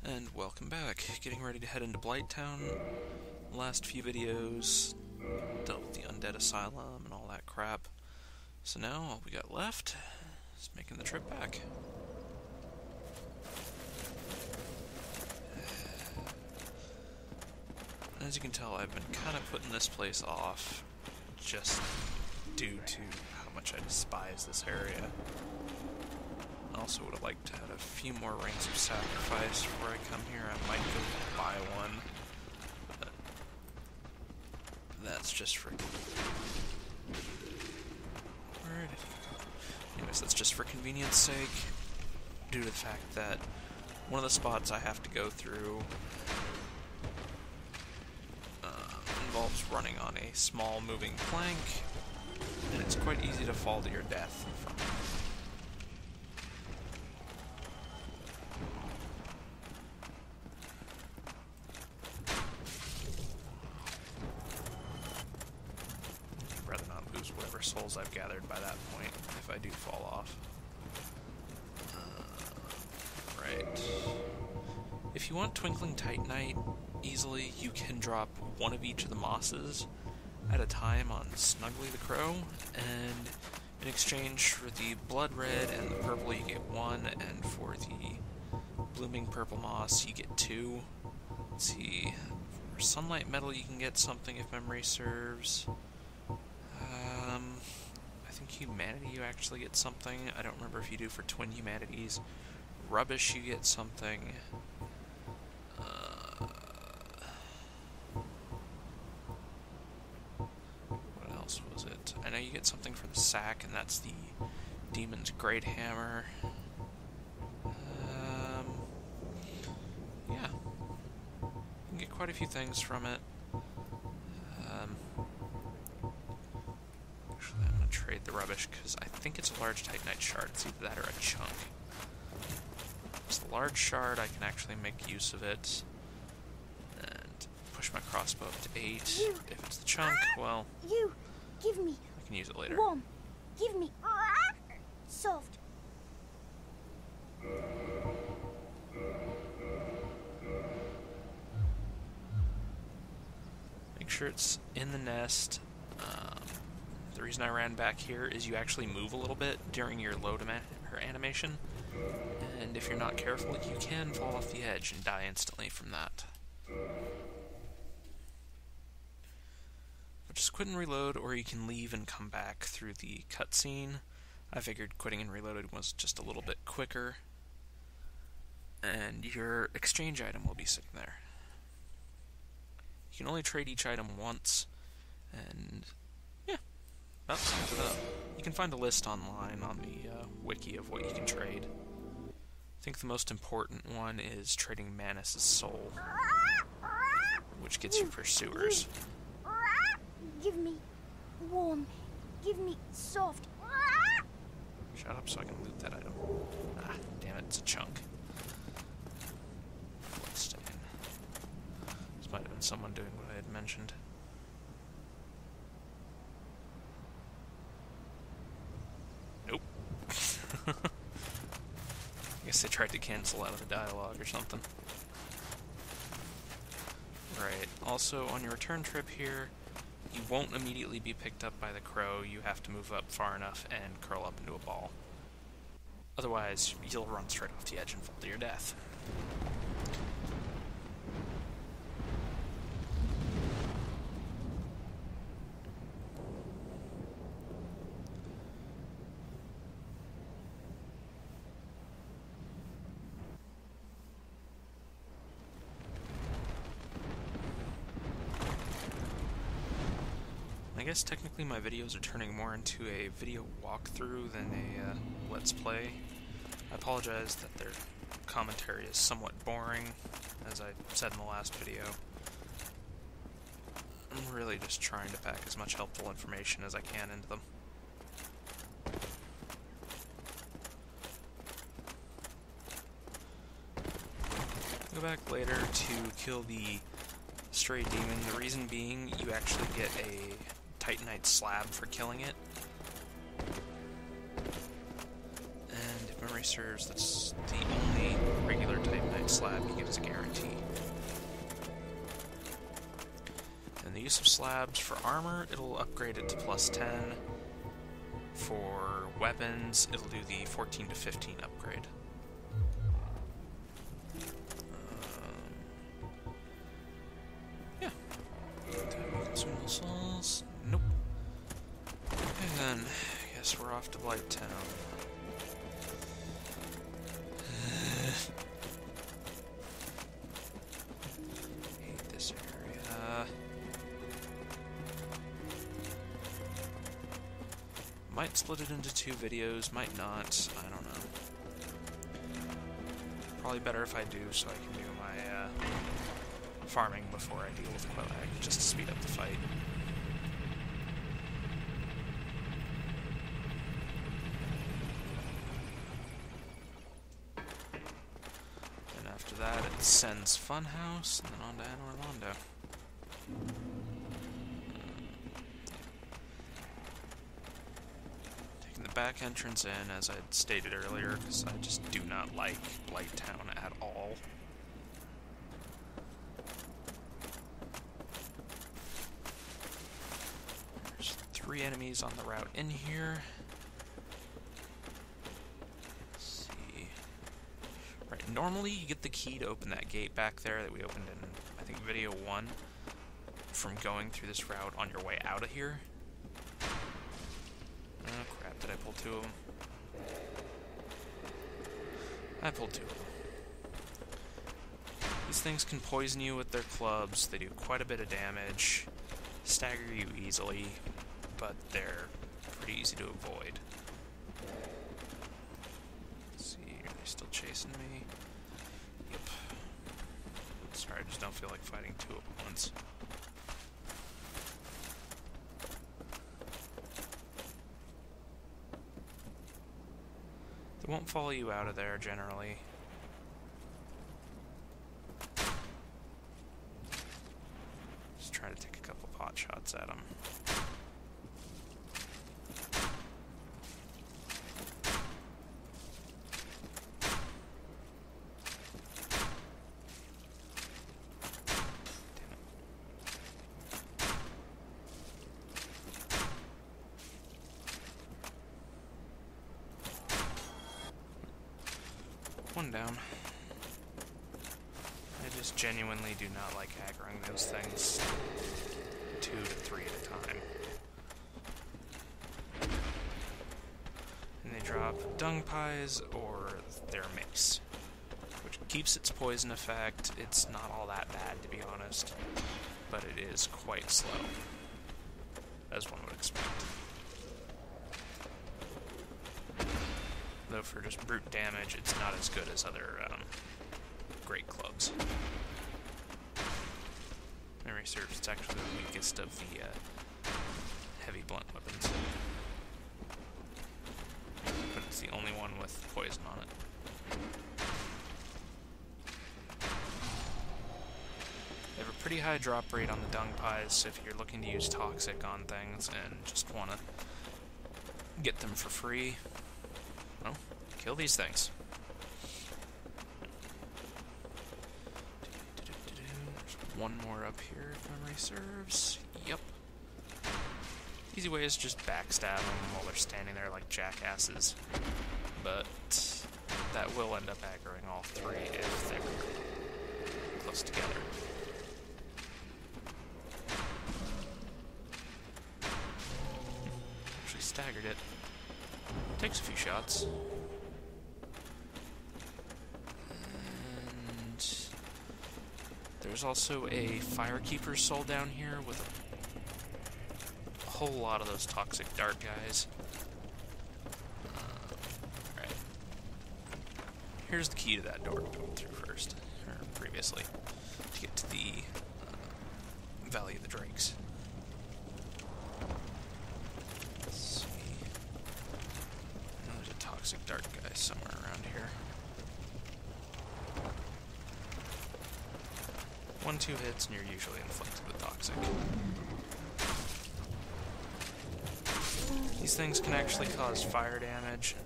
And welcome back. Getting ready to head into Blighttown. Last few videos dealt with the Undead Asylum and all that crap. So now all we got left is making the trip back. As you can tell, I've been kind of putting this place off just due to how much I despise this area. I also would have liked to have a few more rings of sacrifice before I come here. I might go buy one, but that's just for... Where did he go? Anyways, that's just for convenience sake, due to the fact that one of the spots I have to go through involves running on a small moving plank, and it's quite easy to fall to your death from it. Whatever souls I've gathered by that point, if I do fall off. Right. If you want Twinkling Titanite easily, you can drop one of each of the mosses at a time on Snuggly the Crow, and in exchange for the blood red and the purple you get one, and for the blooming purple moss you get two. Let's see, for sunlight metal you can get something if memory serves. I think humanity you actually get something. I don't remember if you do for twin humanities. Rubbish you get something. What else was it? I know you get something for the sack, and that's the Demon's Great Hammer. Yeah. You can get quite a few things from it. Trade the rubbish, because I think it's a large Titanite shard. It's either that or a chunk. If it's the large shard, I can actually make use of it and push my crossbow up to 8. If it's the chunk, well, give me. I can use it later. Warm. Give me. Soft. Make sure it's in the nest. The reason I ran back here is you actually move a little bit during your load animation, and if you're not careful, you can fall off the edge and die instantly from that. But just quit and reload, or you can leave and come back through the cutscene. I figured quitting and reloading was just a little bit quicker, and your exchange item will be sitting there. You can only trade each item once, and that sums it up. You can find a list online on the wiki of what you can trade. I think the most important one is trading Manus' soul, which gets you Pursuers. Give me warm. Give me soft. Shut up so I can loot that item. Ah, damn it, it's a chunk. Bloodstain. This might have been someone doing what I had mentioned. I guess they tried to cancel out of the dialogue or something. Right, also on your return trip here, you won't immediately be picked up by the crow. You have to move up far enough and curl up into a ball. Otherwise, you'll run straight off the edge and fall to your death. I guess technically my videos are turning more into a video walkthrough than a let's play. I apologize that their commentary is somewhat boring, as I said in the last video. I'm really just trying to pack as much helpful information as I can into them. Go back later to kill the stray demon. The reason being, you actually get a Titanite slab for killing it. And if memory serves, that's the only regular Titanite slab you get as a explosive slabs. For armor, it'll upgrade it to +10. For weapons, it'll do the 14 to 15 upgrade. Yeah. Consumable souls. Nope. And then, I guess we're off to Blighttown. Hate this area. Might split it into 2 videos, might not, I don't know. Probably better if I do, so I can do my farming before I deal with Quillag, just to speed up the fight. And after that, it sends Funhouse, and then on to Anor Londo. Back entrance in, as I'd stated earlier, because I just do not like Blighttown at all. There's 3 enemies on the route in here. Let's see. Right, normally you get the key to open that gate back there that we opened in, I think, video 1, from going through this route on your way out of here. Oh crap, did I pull 2 of them? I pulled 2 of them. These things can poison you with their clubs, they do quite a bit of damage, stagger you easily, but they're pretty easy to avoid. Let's see, are they still chasing me? Yep. Sorry, I just don't feel like fighting 2 at once. They won't follow you out of there, generally. Just try to take a couple pot shots at them. One down. I just genuinely do not like aggroing those things 2 to 3 at a time. And they drop dung pies or their mace, which keeps its poison effect. It's not all that bad, to be honest, but it is quite slow, as one would expect. Though for just brute damage, it's not as good as other great clubs. Memory serves, it's actually the weakest of the heavy blunt weapons. But it's the only one with poison on it. They have a pretty high drop rate on the dung pies, so if you're looking to use toxic on things and just want to get them for free, well, kill these things. There's one more up here, if memory serves. Yep. Easy way is just backstab them while they're standing there like jackasses. But that will end up aggroing all 3 if they're close together. Actually staggered it. Takes a few shots. And there's also a Firekeeper's Soul down here with a whole lot of those toxic dart guys. Right. Here's the key to that door we went through first, or previously, to get to the Valley of the Drakes. Toxic dart guy somewhere around here. 1-2 hits and you're usually inflicted with toxic. These things can actually cause fire damage.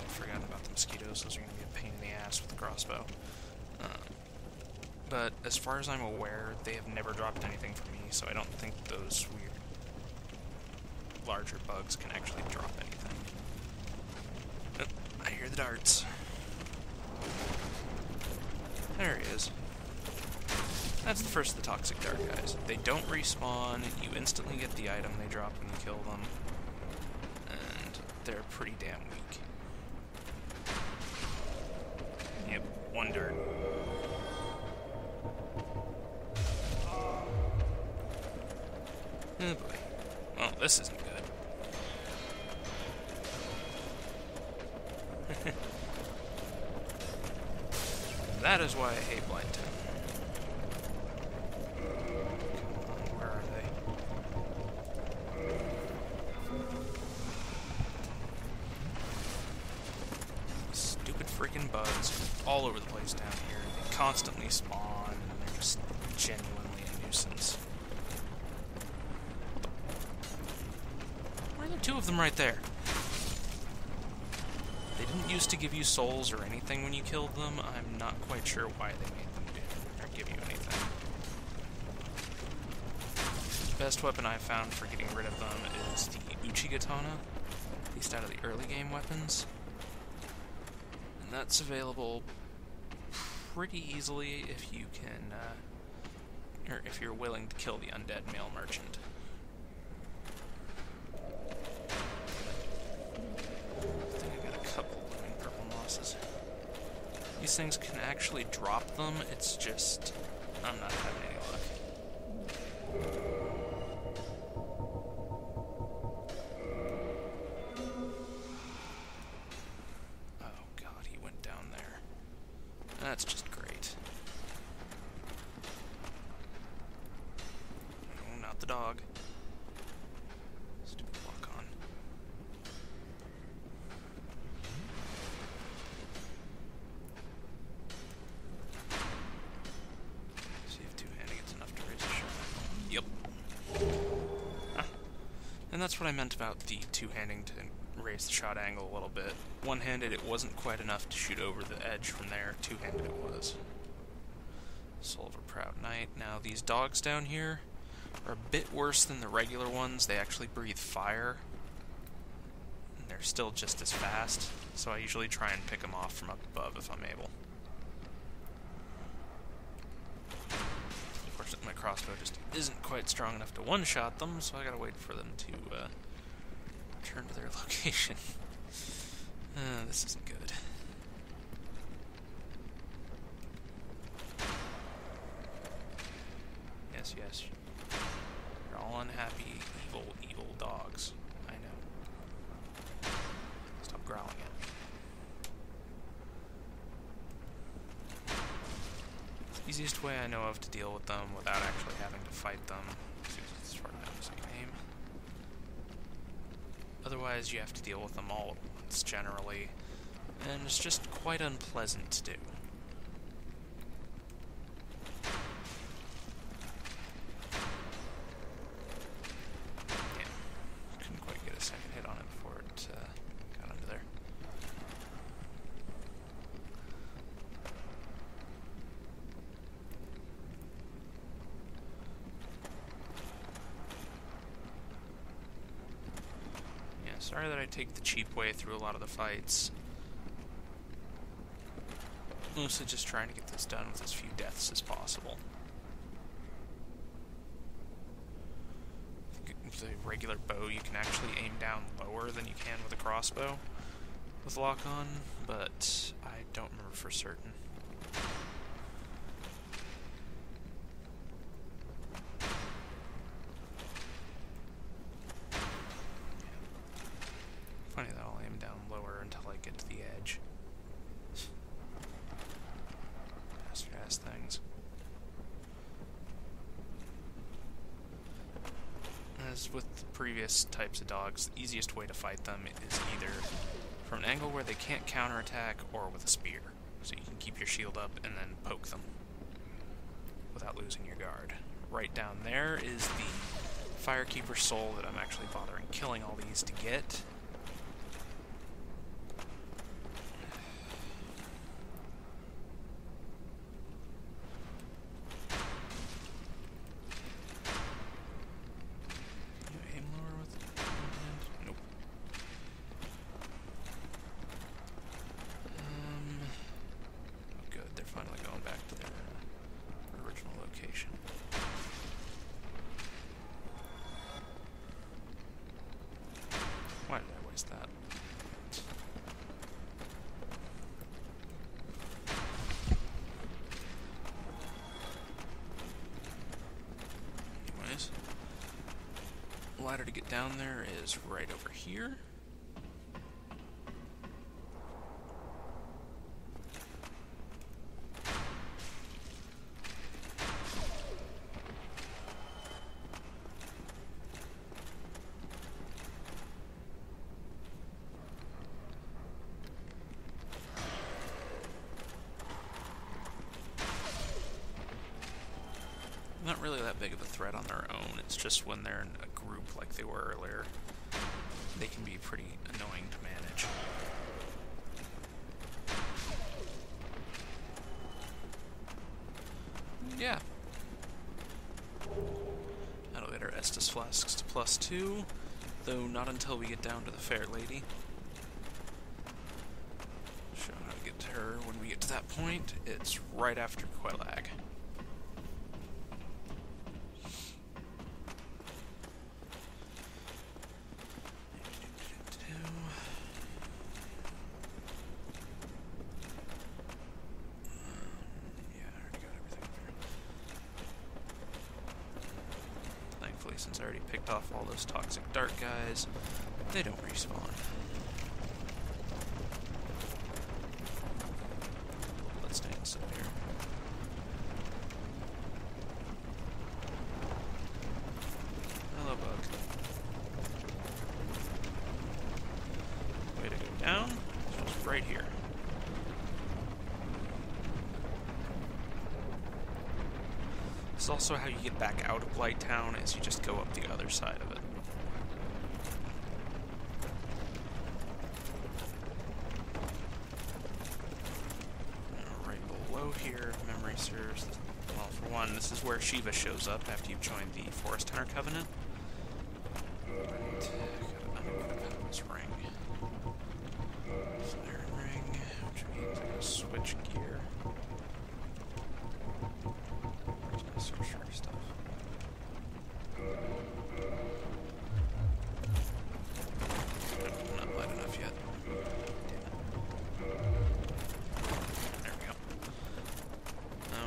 Forgot about the mosquitoes, those are going to be a pain in the ass with the crossbow. but as far as I'm aware, they have never dropped anything for me, so I don't think those weird larger bugs can actually drop anything. Oh, I hear the darts. There he is. That's the first of the toxic dart guys. They don't respawn, you instantly get the item they drop when you kill them, and they're pretty damn weak. Yep, one dart. Oh boy. Well, this isn't good. That is why I hate Blighttown. Come on, where are they? Stupid freaking bugs all over the place down here. They constantly spawn, and they're just genuinely a nuisance. Why are there two of them right there? They didn't used to give you souls or anything when you killed them. I'm not quite sure why they made them do or give you anything. The best weapon I've found for getting rid of them is the Uchigatana, at least out of the early game weapons. And that's available pretty easily if you can, or if you're willing to kill the undead male merchant. These things can actually drop them, it's just, I'm not having any luck. Oh god, he went down there. That's just great. Oh, not the dog. Stupid walk-on. And that's what I meant about the two-handing to raise the shot angle a little bit. One-handed, it wasn't quite enough to shoot over the edge from there. Two-handed it was. Soul of a Proud Knight. Now, these dogs down here are a bit worse than the regular ones. They actually breathe fire. And they're still just as fast, so I usually try and pick them off from up above if I'm able. My crossbow just isn't quite strong enough to one-shot them, so I gotta wait for them to return to their location. This isn't good. Yes, yes. You're all unhappy, evil, evil dogs. I know. Stop growling at me. Easiest way I know of to deal with them without actually having to fight them, as far as I can aim. Otherwise, you have to deal with them all at once, generally, and it's just quite unpleasant to do. Yeah, couldn't quite get a second hit on it before it got under there. Sorry that I take the cheap way through a lot of the fights. Mostly just trying to get this done with as few deaths as possible. With a regular bow, you can actually aim down lower than you can with a crossbow with lock-on, but I don't remember for certain. Funny that I'll aim down lower until I get to the edge. Bastard ass things. As with the previous types of dogs, the easiest way to fight them is either from an angle where they can't counterattack or with a spear. So you can keep your shield up and then poke them without losing your guard. Right down there is the Firekeeper soul that I'm actually bothering killing all these to get. missed that. Anyways, the ladder to get down there is right over here. Not really that big of a threat on their own, it's just when they're in a group like they were earlier, they can be pretty annoying to manage. Yeah. That'll get our Estus flasks to +2, though not until we get down to the fair lady. Show how to get to her when we get to that point. It's right after Quelag. Since I already picked off all those toxic dart guys, they don't respawn. Let's stand still here. Hello, bug. Way to go down. It's just right here. This is also how you get back out of Blighttown, is you just go up the other side of it. Right below here, if memory serves, well, for one, this is where Shiva shows up after you've joined the Forest Hunter Covenant. Right, gotta unequip this ring. Fire ring, which means I gotta switch gear. Sorcery stuff. I'm not light enough yet. There we go. No.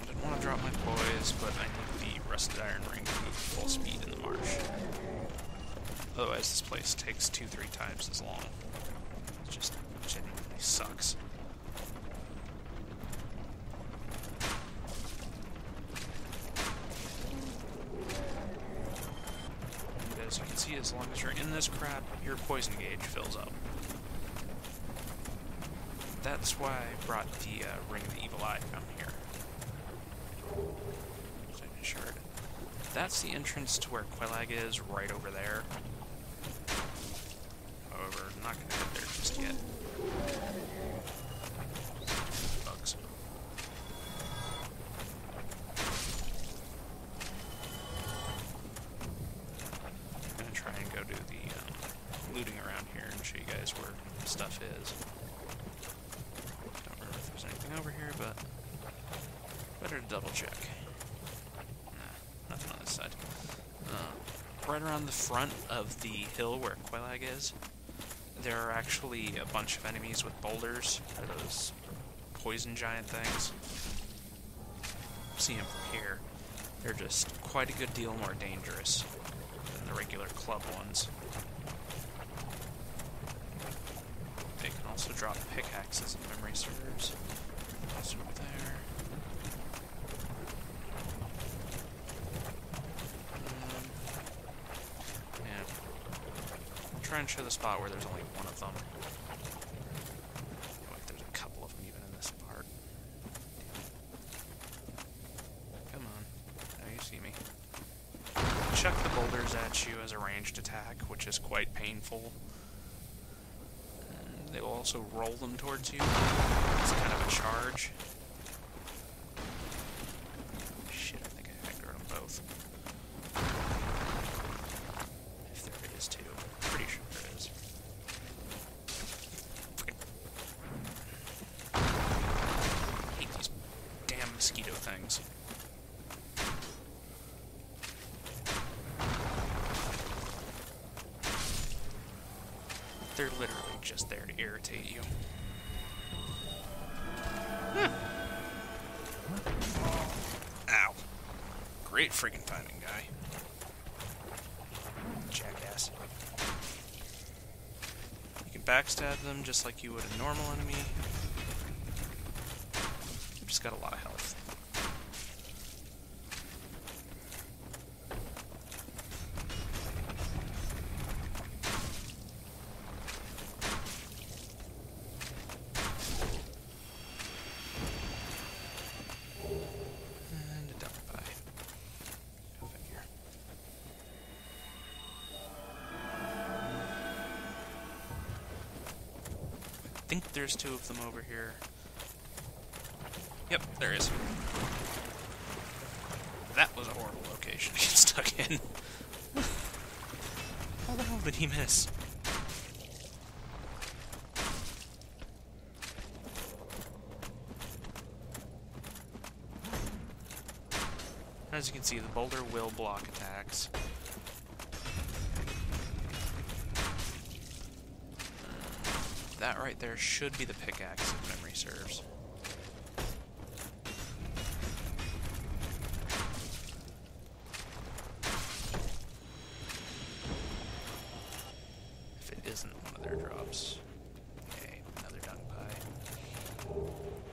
I didn't want to drop my poise, but I need the rusted iron ring to move full speed in the marsh. Otherwise, this place takes 2-3 times as long. It just genuinely sucks. As you can see, as long as you're in this crap, your poison gauge fills up. That's why I brought the Ring of the Evil Eye down here. Shard. That's the entrance to where Quelag is, right over there. However, I'm not going to get there just yet. Bugs. Go do the looting around here and show you guys where stuff is. Don't remember if there's anything over here, but better to double check. Nah, nothing on this side. Right around the front of the hill where Quelag is, there are actually a bunch of enemies with boulders, or those poison giant things. See them from here. They're just quite a good deal more dangerous than the regular club ones. They can also drop pickaxes if memory serves. Also up there. Yeah. I'll try and show the spot where there's only one of them. Like there's a couple of them even in this part. Come on. Now you see me. Chuck the boulders at you as a ranged attack, which is quite painful. And they will also roll them towards you. It's kind of a charge. Shit, I think I aggroed them both. If there is too. Pretty sure there is. I hate these damn mosquito things. They're literally just there to irritate you. Ow. Great friggin' timing, guy. Jackass. You can backstab them just like you would a normal enemy. You've just got a lot of health. I think there's two of them over here. Yep, there is. That was a horrible location to get stuck in. How the hell did he miss? As you can see, the boulder will block attacks. That right there should be the pickaxe, if memory serves. If it isn't one of their drops. Okay, another dung pie.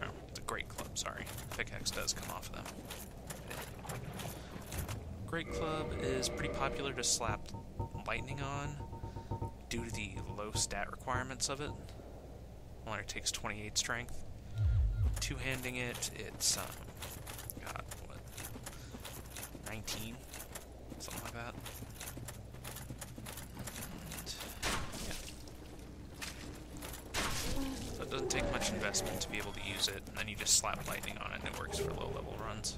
Oh, the Great Club, sorry. Pickaxe does come off of them. Great Club is pretty popular to slap lightning on due to the low stat requirements of it. Only takes 28 strength. Two-handing it, it's, God, what, 19? Something like that. And, yeah. So it doesn't take much investment to be able to use it, and then you just slap lightning on it and it works for low-level runs.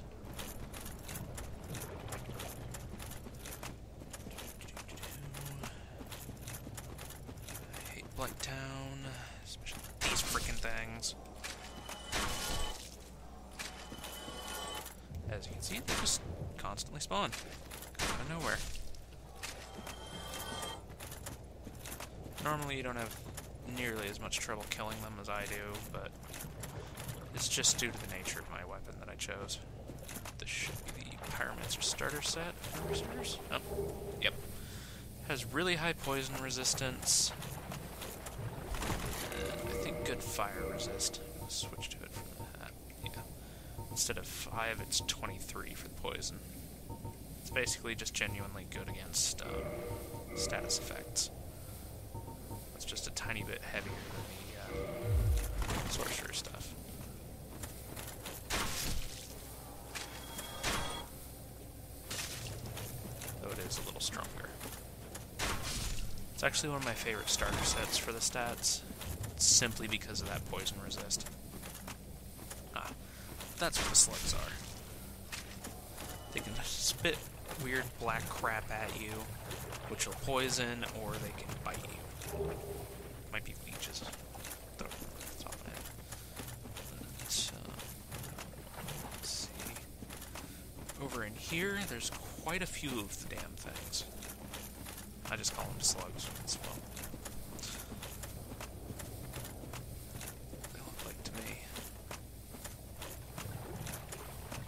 I hate Blighttown, especially these freaking things. As you can see, they just constantly spawn. Come out of nowhere. Normally you don't have nearly as much trouble killing them as I do, but it's just due to the nature of my weapon that I chose. This should be the Pyromancer starter set. Oh, yep. Has really high poison resistance. I think good fire resist. Switch to it from that. Yeah. Instead of 5, it's 23 for the poison. It's basically just genuinely good against status effects. It's just a tiny bit heavier than the sorcerer stuff. Though it is a little stronger. It's actually one of my favorite starter sets for the stats, simply because of that poison resist. Ah, that's what the slugs are. They can spit weird black crap at you, which will poison, or they can bite you. Might be leeches. Don't remember off the top of my head. But, let's see. Over in here, there's quite a few of the damn things. I just call them slugs as well. They look like to me.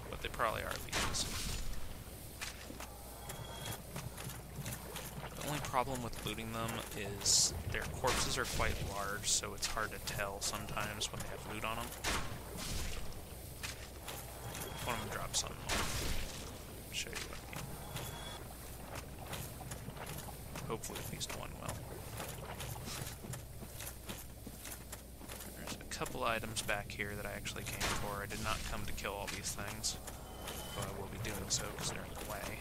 But they probably are leeches. The only problem with looting them is their corpses are quite large, so it's hard to tell sometimes when they have loot on them. One of them drops something off. I'll show you what I mean. Hopefully at least one will. There's a couple items back here that I actually came for. I did not come to kill all these things, but I will be doing so because they're in the way.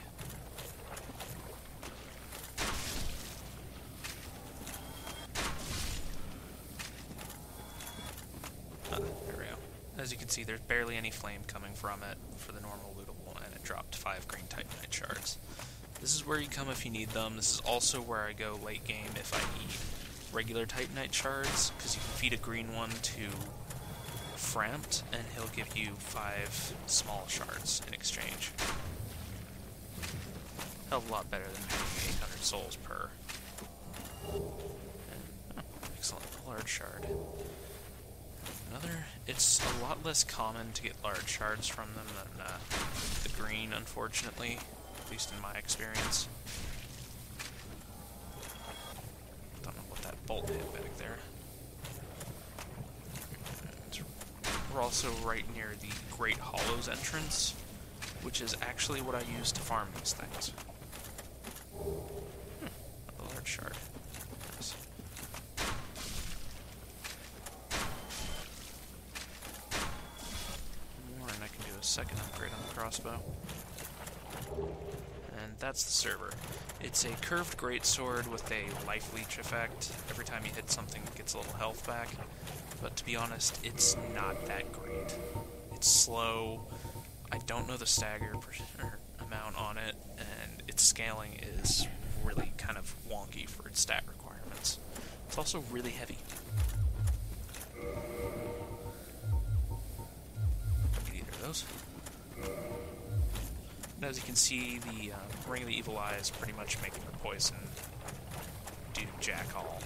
There we go. As you can see, there's barely any flame coming from it for the normal lootable, and it dropped 5 green Titanite shards. This is where you come if you need them. This is also where I go late game if I need regular Titanite shards, because you can feed a green one to Frampt, and he'll give you 5 small shards in exchange. Hell of a lot better than paying 800 souls per. And, oh, large shard. It's a lot less common to get large shards from them than the green, unfortunately, at least in my experience. Don't know what that bolt hit back there. And we're also right near the Great Hollows entrance, which is actually what I use to farm these things. A large shard. Nice. More, and I can do a second upgrade on the crossbow. And that's the server. It's a curved greatsword with a life leech effect. Every time you hit something, it gets a little health back. But to be honest, it's not that great. It's slow. I don't know the stagger amount on it, and its scaling is really kind of wonky for its stat requirements. It's also really heavy. Don't need either of those. And as you can see, the Ring of the Evil Eye is pretty much making the poison do jack all.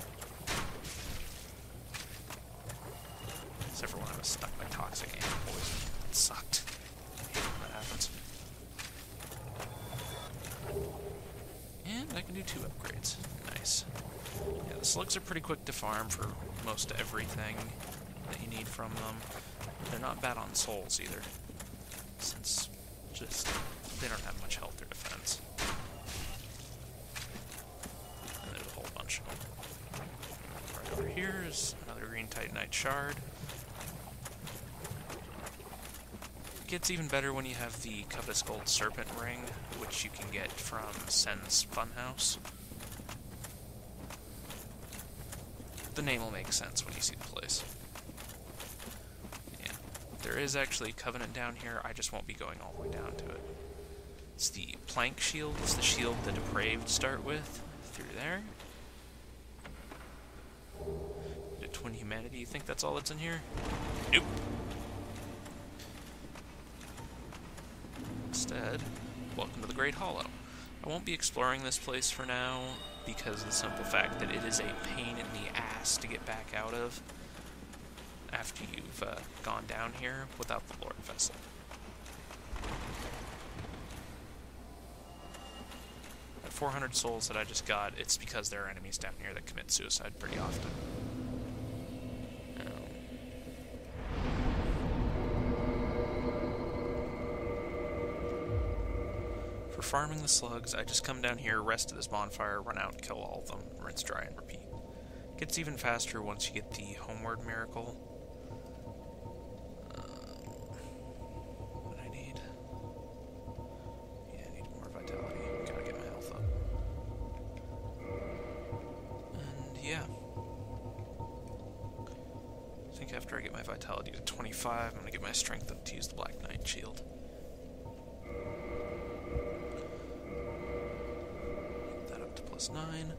Except for when I was stuck by toxic and poison. It sucked. I hate when that happens. And I can do 2 upgrades. Nice. Yeah, the slugs are pretty quick to farm for most everything that you need from them. They're not bad on souls either, since just they don't have much health or defense. And there's a whole bunch of them. Right over here is another green Titanite shard. It gets even better when you have the Covetous Gold Serpent Ring, which you can get from Sen's Funhouse. The name will make sense when you see the place. Yeah. There is actually a Covenant down here, I just won't be going all the way down to it. It's the Plank Shield, it's the shield the Depraved start with, through there. The Twin Humanity, you think that's all that's in here? Nope. Instead, welcome to the Great Hollow. I won't be exploring this place for now, because of the simple fact that it is a pain in the ass to get back out of after you've gone down here without the Lord Vessel. At 400 souls that I just got, it's because there are enemies down here that commit suicide pretty often. For farming the slugs, I just come down here, rest at this bonfire, run out, kill all of them, rinse, dry, and repeat. Gets even faster once you get the Homeward Miracle. What do I need? Yeah, I need more vitality. Gotta get my health up. And yeah. I think after I get my vitality to 25, I'm gonna get my strength up to use the Black Knight shield. Plus 9.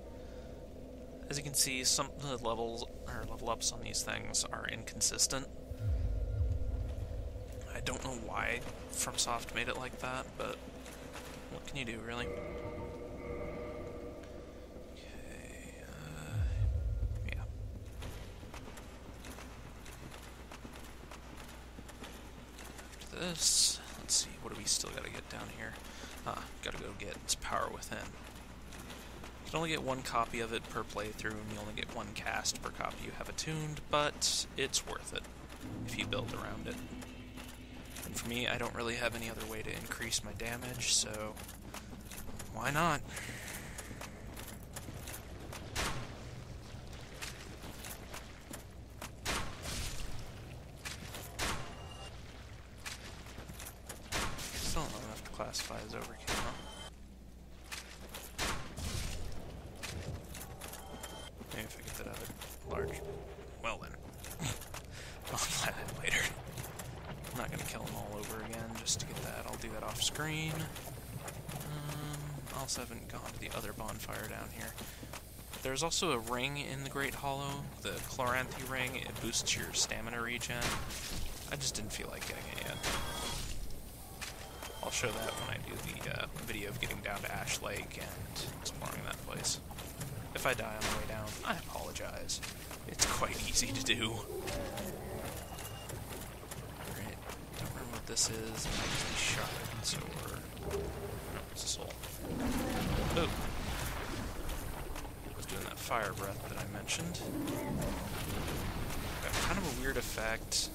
As you can see, some of the levels or level ups on these things are inconsistent. I don't know why FromSoft made it like that, but what can you do, really? Okay, yeah. After this, let's see, what do we still gotta get down here? Gotta go get its Power Within. You can only get 1 copy of it per playthrough, and you only get 1 cast per copy you have attuned, but it's worth it if you build around it. And for me, I don't really have any other way to increase my damage, so why not? Still not enough to classify as overkill, huh? Maybe if I get that other large... Well then. I'll apply that later. I'm not gonna kill them all over again just to get that. I'll do that off screen. I also haven't gone to the other bonfire down here. There's also a ring in the Great Hollow, the Chloranthy ring. It boosts your stamina regen. I just didn't feel like getting it yet. I'll show that when I do the video of getting down to Ash Lake and exploring that place. If I die on the way down, I apologize. It's quite easy to do. Alright, don't remember what this is. It might be shards or... No, it's a soul. Oh! I was doing that fire breath that I mentioned. Got kind of a weird effect.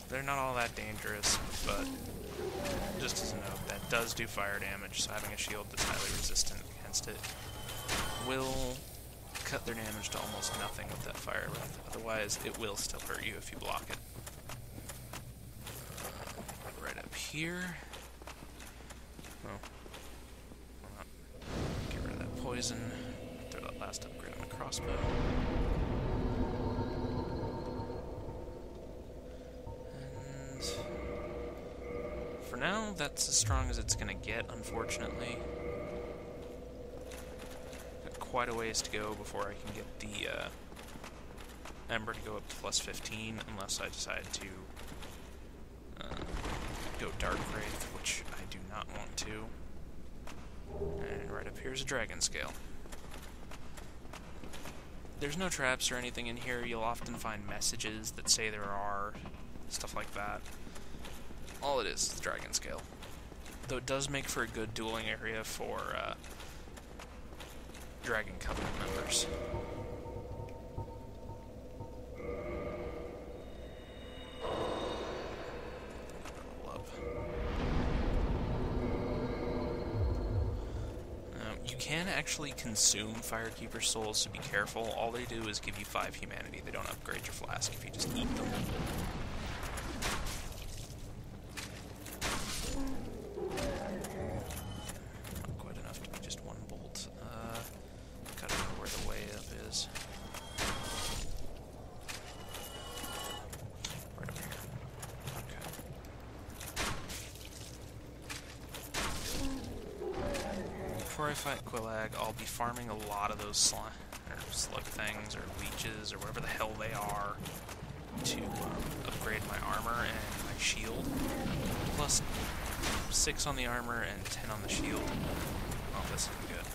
They're not all that dangerous, but just as a note, that does do fire damage, so having a shield that's highly resistant against it will cut their damage to almost nothing with that fire breath. Otherwise, it will still hurt you if you block it. Right up here. Oh. Get rid of that poison. Throw that last upgrade on the crossbow. For now, that's as strong as it's gonna get, unfortunately. Got quite a ways to go before I can get the Ember to go up to plus 15, unless I decide to go Dark Wraith, which I do not want to. And right up here is a Dragon Scale. There's no traps or anything in here. You'll often find messages that say there are, stuff like that. All it is the Dragon Scale. Though it does make for a good dueling area for Dragon Covenant members. You can actually consume Firekeeper souls, so be careful. All they do is give you 5 humanity. They don't upgrade your flask if you just eat them. Not quite enough to be just one bolt. Gotta know where the way up is. Right up here. Okay. Before I fight Quillag, I'll be farming a lot of those slug things, or leeches, or whatever the hell they are, to upgrade my armor and my shield. Plus 6 on the armor and 10 on the shield. Oh, this is good.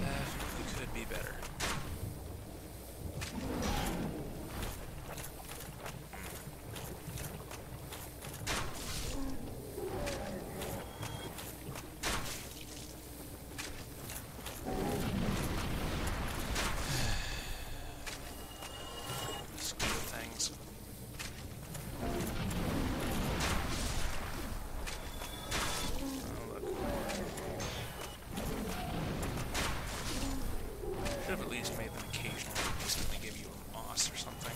Definitely could be better. Should have at least made them occasionally instantly give you a moss or something.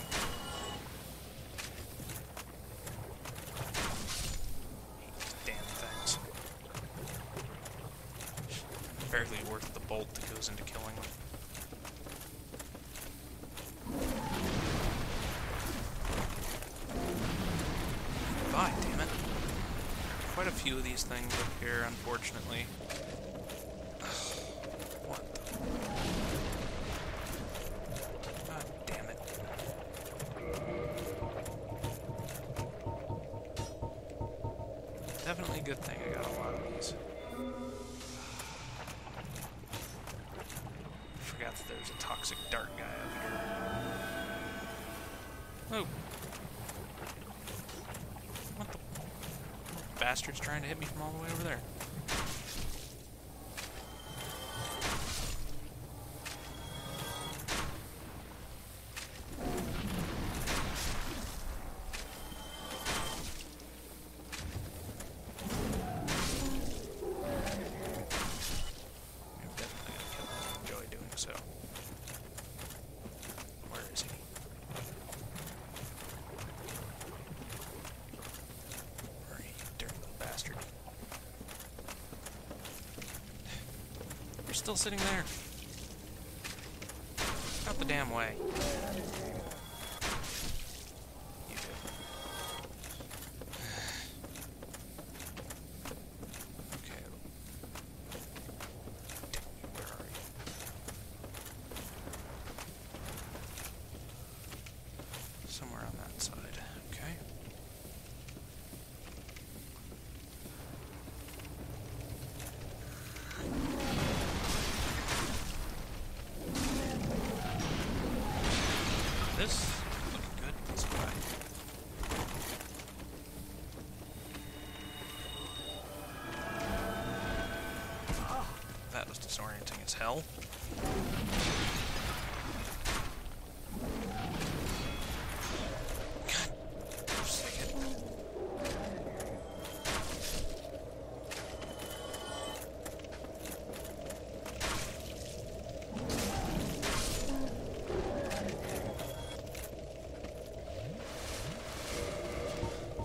Hate these damn things. Barely worth the bolt that goes into killing them. Goodbye, damn it. Quite a few of these things up here, unfortunately. What the... God damn it. Definitely a good thing I got a lot of these. Forgot that there's a toxic dart guy up here. Oh. What the... Bastard's trying to hit me from all the way over there. Still sitting there. Out the damn way. You do. Okay. Where are you? disorienting as hell. God, sick it.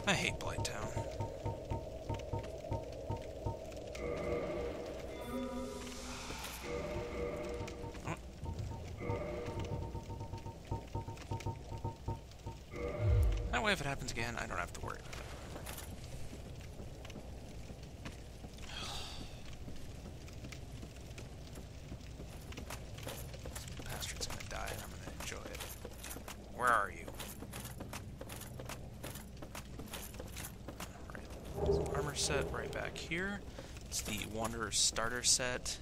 I hate Blighttown. That way, if it happens again, I don't have to worry about it. This bastard's gonna die, and I'm gonna enjoy it. Where are you? Armor set right back here. It's the Wanderer's starter set.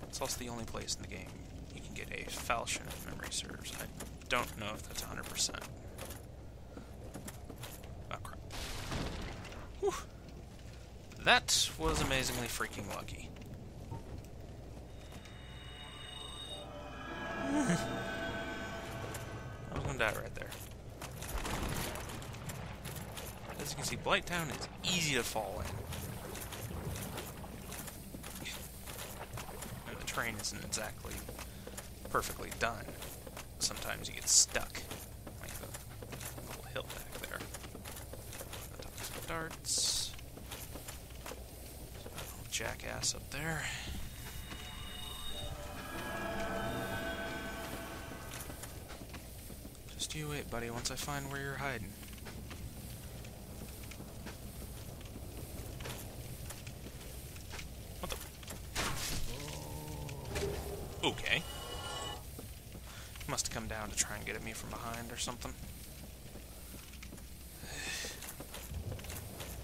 It's also the only place in the game you can get a falchion if memory serves. I don't know if that's 100%. Oh crap. Whew. That was amazingly freaking lucky. I was gonna die right there. As you can see, Blighttown is easy to fall in. And the terrain isn't exactly perfectly done. Sometimes you get stuck. Like the little hill back there. Some darts. Little jackass up there. Just you wait, buddy, once I find where you're hiding. Okay. He must have come down to try and get at me from behind or something.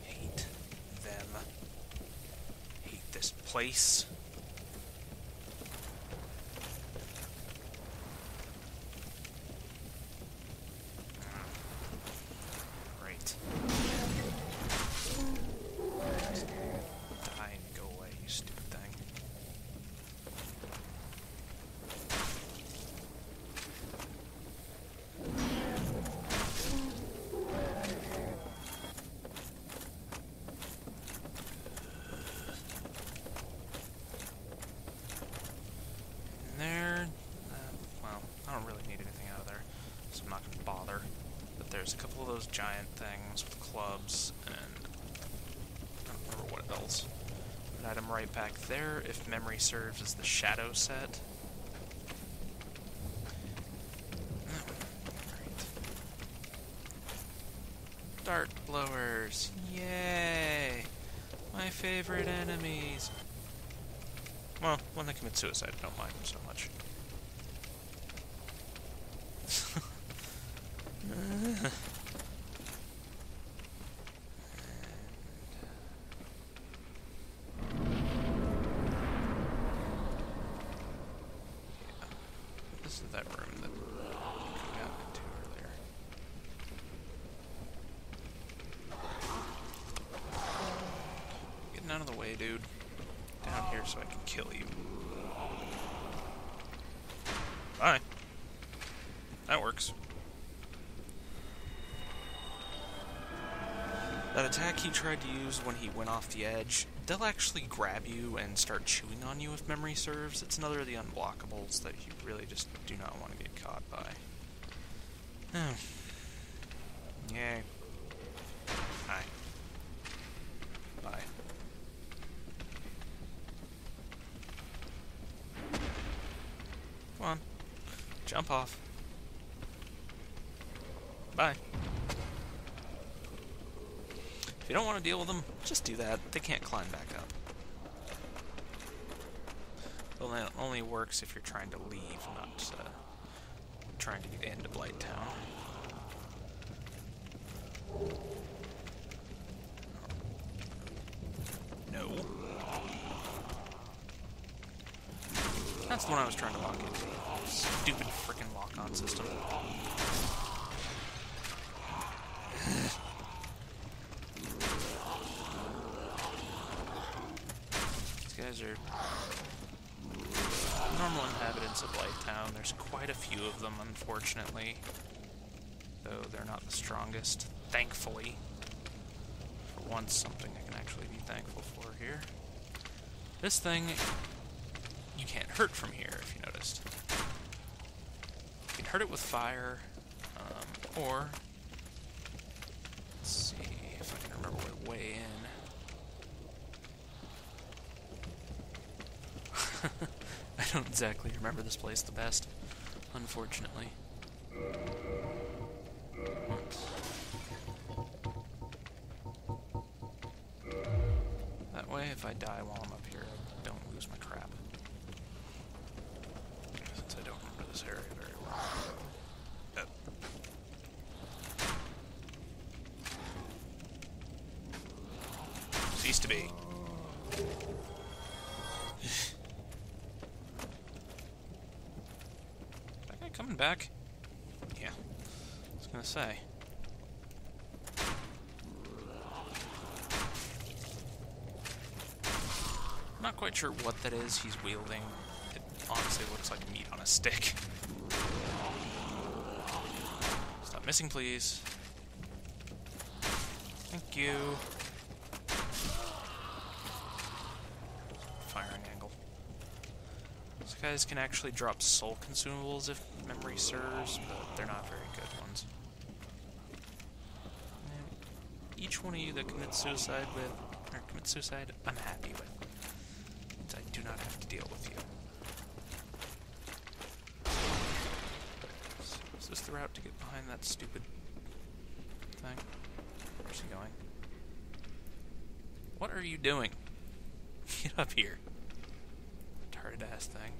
Hate them. Hate this place. Right. Just die and go away, you stupid thing. There's a couple of those giant things with clubs, and I don't remember what else. An item right back there, if memory serves, is the shadow set. Great. Dart blowers! Yay! My favorite enemies! Well, when they commit suicide, I don't mind them so much. This is that room that we got into earlier. Getting out of the way, dude. Down here so I can kill you. Bye. That works. That attack he tried to use when he went off the edge, they'll actually grab you and start chewing on you if memory serves. It's another of the unblockables that you really just do not want to get caught by. Oh. Yay. Hi. Bye. Come on. Jump off. Bye. If you don't want to deal with them, just do that. They can't climb back up. It only works if you're trying to leave, not trying to get into Blighttown. No. That's the one I was trying to lock into. Stupid frickin' lock-on system. These guys are normal inhabitants of Blighttown. There's quite a few of them, unfortunately. Though they're not the strongest, thankfully. For once, something I can actually be thankful for here. This thing, you can't hurt from here, if you noticed. You can hurt it with fire, or... Let's see if I can remember what way in. I don't exactly remember this place the best, unfortunately. That way, if I die while I'm up here, I don't lose my crap. Since I don't remember this area very well. Cease to be. That guy coming back? Yeah. I was gonna say. I'm not quite sure what that is he's wielding. It honestly looks like meat on a stick. Stop missing, please. Thank you. Firing angle. These guys can actually drop soul consumables if memory serves, but they're not very good ones. And each one of you that commits suicide, I'm happy with. I do not have to deal with you. So is this the route to get behind that stupid thing? Where's he going? What are you doing? Get up here. Retarded ass thing.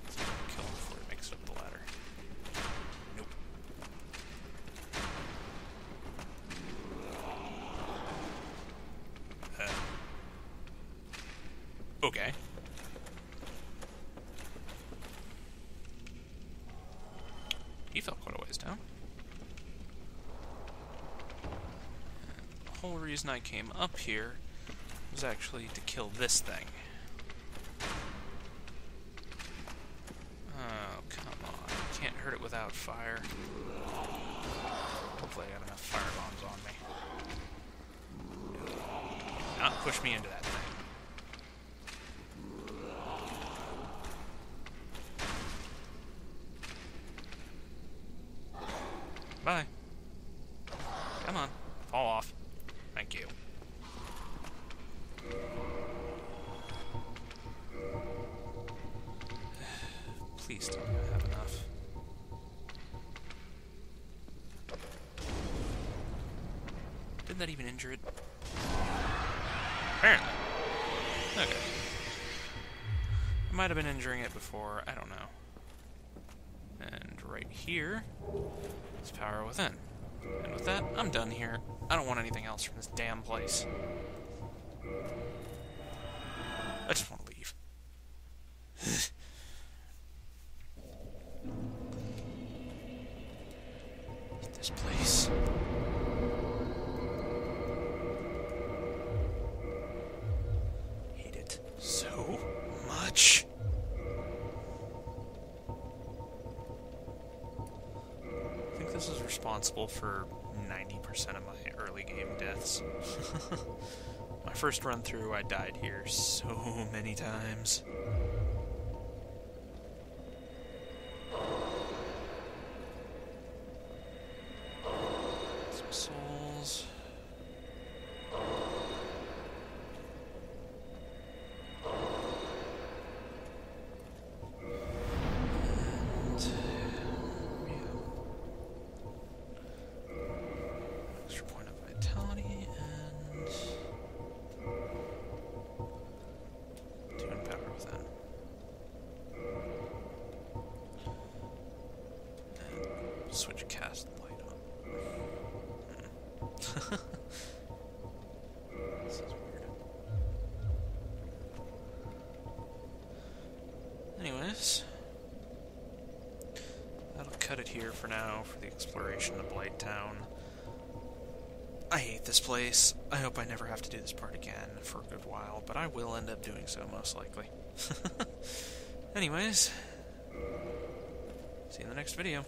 Let's kill him before he makes it up the ladder. Nope. Okay. He fell quite a ways down. And the whole reason I came up here was actually to kill this thing. Oh, come on. Can't hurt it without fire. Hopefully I have enough fire bombs on me. Do not push me into that thing. Bye. Come on. Fall off. Thank you. Please tell me I have enough. Didn't that even injure it? Apparently. Okay. I might have been injuring it before. I don't know. And right here is power within. And with that, I'm done here. I don't want anything else from this damn place. I just want to leave. This place. Hate it so much. This is responsible for 90% of my early game deaths. My first run through, I died here so many times. Some souls. Switch cast light on. This is weird. Anyways, that'll cut it here for now for the exploration of Blighttown. I hate this place. I hope I never have to do this part again for a good while, but I will end up doing so, most likely. Anyways, see you in the next video.